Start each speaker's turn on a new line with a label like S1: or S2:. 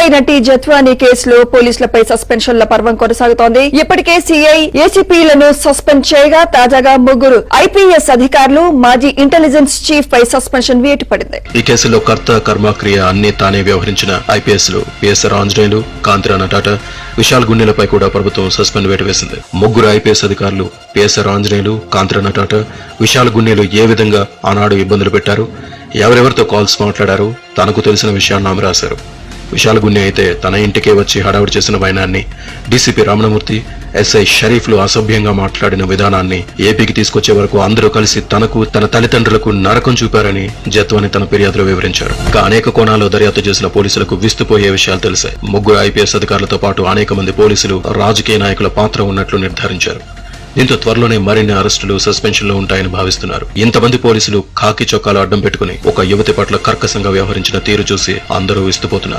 S1: CI నటి జత్వానీ కేసులో పోలీసులపై సస్పెన్షన్ల పర్వం కొనసాగుతోంది. ఇప్పటికే సీఐ ఏసీపీలను సస్పెండ్ చేయగా తాజాగా ముగ్గురు ఐపీఎస్ అధికారులు మాజీ ఇంటెలిజెన్స్ చీఫ్ పై సస్పెన్షన్ వేటు పడింది.
S2: ఈ కేసులో కర్త కర్మక్రియ అన్ని తానే వ్యవహరించిన ఐపీఎస్లు పిఎస్ఆర్ ఆంజనేయులు, కాంతిరాణ టాటా, విశాల్ గున్నెలపై కూడా ప్రభుత్వం సస్పెండ్ వేటు వేసింది. ముగ్గురు ఐపీఎస్ అధికారులు పిఎస్ఆర్ ఆంజనేయులు, కాంతిరాణ టాటా, విశాల్ గున్నెలు ఏ విధంగా ఆనాడు ఇబ్బందులు పెట్టారు, ఎవరెవరితో కాల్స్ మాట్లాడారు, తనకు తెలిసిన విషయాన్ని ఆమె రాశారు. విశాల్ గున్నె అయితే తన ఇంటికే వచ్చి హడావుడి చేసిన వైనాన్ని, డీసీపీ రమణమూర్తి, ఎస్ఐ షరీఫ్లు అసభ్యంగా మాట్లాడిన విధానాన్ని ఏపీకి తీసుకొచ్చే వరకు అందరూ కలిసి తనకు, తన తల్లిదండ్రులకు నరకం చూపారని జత్వాని తన ఫిర్యాదులో వివరించారు. ఇంకా అనేక కోణాల్లో దర్యాప్తు చేసిన పోలీసులకు విస్తుపోయే విషయాలు తెలిసాయి. ముగ్గురు ఐపీఎస్ అధికారులతో పాటు అనేక మంది పోలీసులు, రాజకీయ నాయకుల పాత్ర ఉన్నట్లు నిర్ధారించారు. దీంతో త్వరలోనే మరిన్ని అరెస్టులు, సస్పెన్షన్లు ఉంటాయని భావిస్తున్నారు. ఇంతమంది పోలీసులు ఖాకీ చొక్కాలు అడ్డం పెట్టుకుని ఒక యువతి పట్ల కర్కశంగా వ్యవహరించిన తీరు చూసి అందరూ విస్తుపోతున్నారు.